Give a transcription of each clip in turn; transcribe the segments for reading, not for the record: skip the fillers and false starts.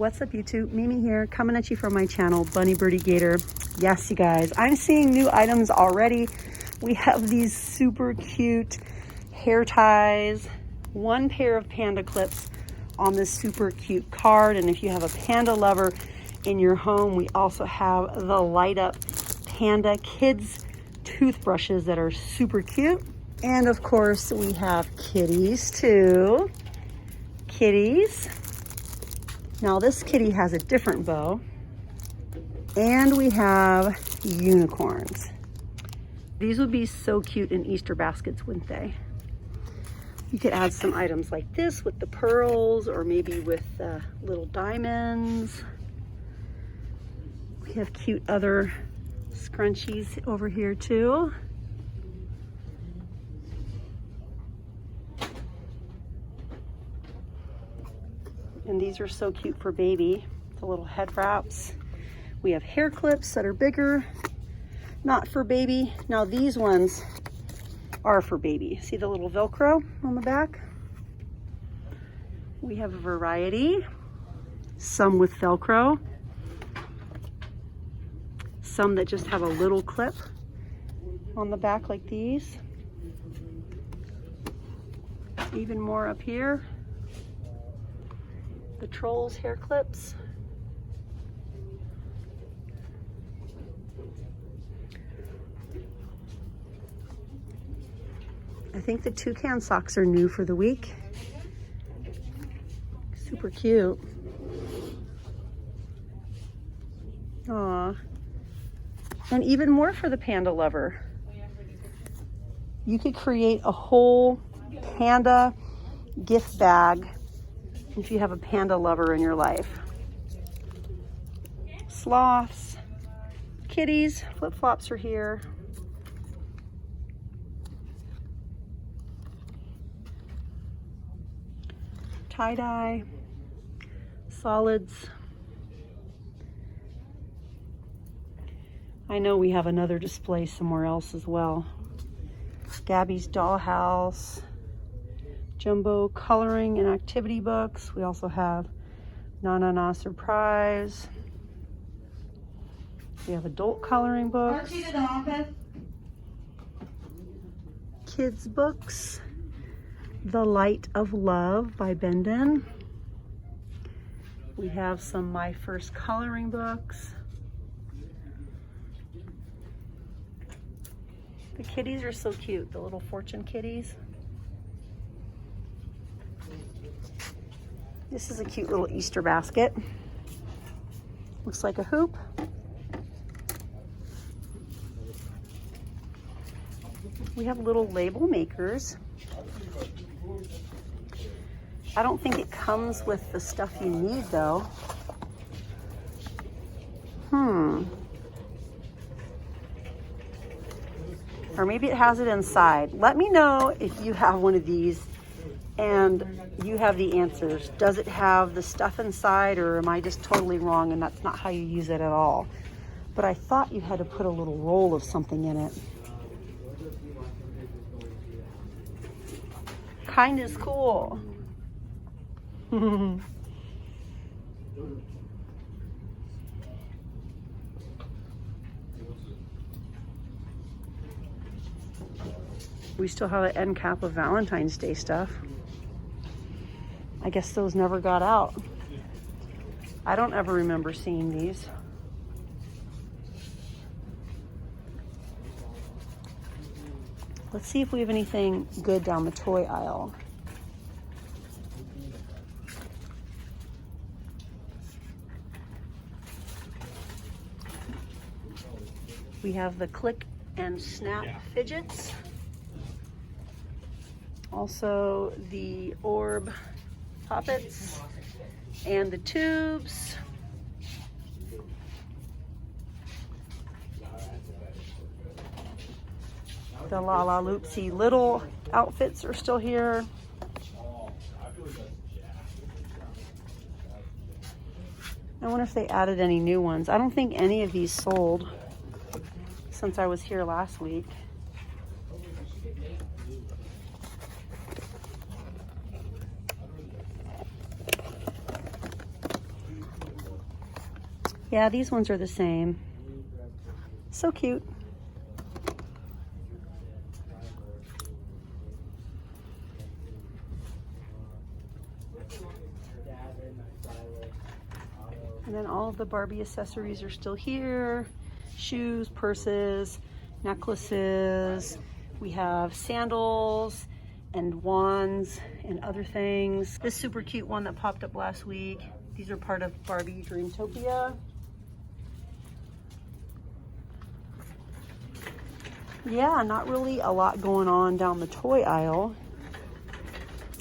What's up YouTube? Mimi here, coming at you from my channel, Bunny Birdy Gator. Yes, you guys, I'm seeing new items already. We have these super cute hair ties, one pair of panda clips on this super cute card. And if you have a panda lover in your home, we also have the light up panda kids toothbrushes that are super cute. And of course, we have kitties too. Kitties. Now this kitty has a different bow. And we have unicorns. These would be so cute in Easter baskets, wouldn't they? You could add some items like this with the pearls, or maybe with little diamonds. We have cute other scrunchies over here too. And these are so cute for baby, the little head wraps. We have hair clips that are bigger, not for baby. Now these ones are for baby. See the little Velcro on the back? We have a variety, some with Velcro, some that just have a little clip on the back like these. Even more up here. The Trolls hair clips. I think the toucan socks are new for the week. Super cute. Aw. And even more for the panda lover. You could create a whole panda gift bag if you have a panda lover in your life. Sloths, kitties, flip-flops are here. Tie-dye, solids. I know we have another display somewhere else as well. Gabby's Dollhouse, jumbo coloring and activity books. We also have Na Na Na Surprise. We have adult coloring books. Kids books. The Light of Love by Bendon. We have some My First Coloring books. The kitties are so cute, the little fortune kitties. This is a cute little Easter basket. Looks like a hoop. We have little label makers. I don't think it comes with the stuff you need though. Or maybe it has it inside. Let me know if you have one of these and you have the answers. Does it have the stuff inside, or am I just totally wrong and that's not how you use it at all? But I thought you had to put a little roll of something in it. Kind is cool. We still have an end cap of Valentine's Day stuff. I guess those never got out. I don't ever remember seeing these. Let's see if we have anything good down the toy aisle. We have the click and snap fidgets. Also the orb poppets and the tubes. The La La Loopsy little outfits are still here. I wonder if they added any new ones. I don't think any of these sold since I was here last week. Yeah, these ones are the same. So cute. And then all of the Barbie accessories are still here. Shoes, purses, necklaces. We have sandals and wands and other things. This super cute one that popped up last week. These are part of Barbie Dreamtopia. Yeah, not really a lot going on down the toy aisle.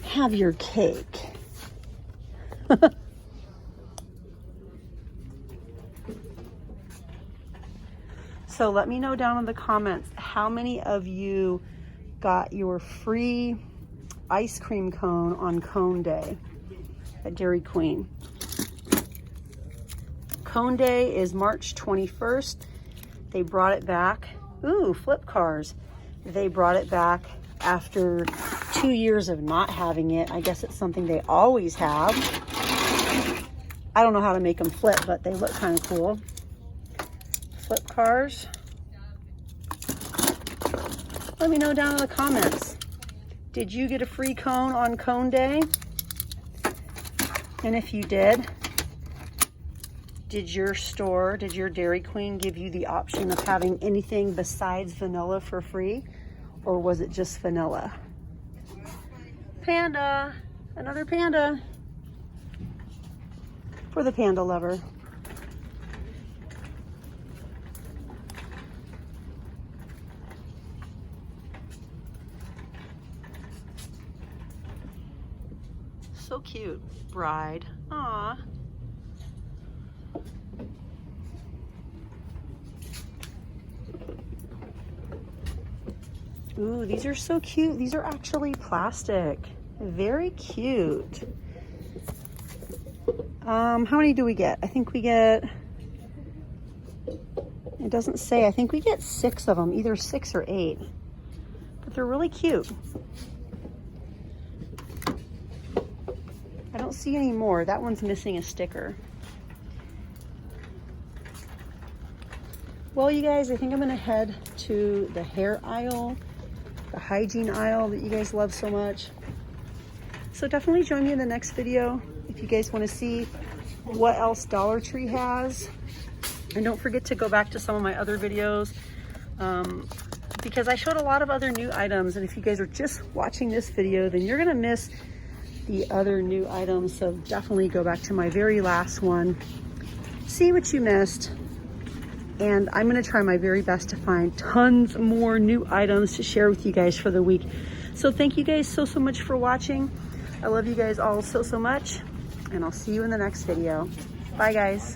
Have your cake. So let me know down in the comments how many of you got your free ice cream cone on Cone Day at Dairy Queen. Cone Day is March 21st. They brought it back. Ooh, flip cars. They brought it back after 2 years of not having it. I guess it's something they always have. I don't know how to make them flip, but they look kind of cool. Flip cars. Let me know down in the comments. Did you get a free cone on Cone Day? And if you did your store, did your Dairy Queen give you the option of having anything besides vanilla for free? Or was it just vanilla? Panda, another panda for the panda lover. So cute, bride. Aw. Ooh, these are so cute. These are actually plastic. Very cute. How many do we get? I think we get, it doesn't say, I think we get 6 of them, either 6 or 8. But they're really cute. I don't see any more. That one's missing a sticker. Well, you guys, I think I'm gonna head to the hair aisle, the hygiene aisle that you guys love so much. So definitely join me in the next video if you guys want to see what else Dollar Tree has. And don't forget to go back to some of my other videos because I showed a lot of other new items. And if you guys are just watching this video, then you're gonna miss the other new items. So definitely go back to my very last one, see what you missed. And I'm gonna try my very best to find tons more new items to share with you guys for the week. So thank you guys so much for watching. I love you guys all so much, and I'll see you in the next video. Bye guys.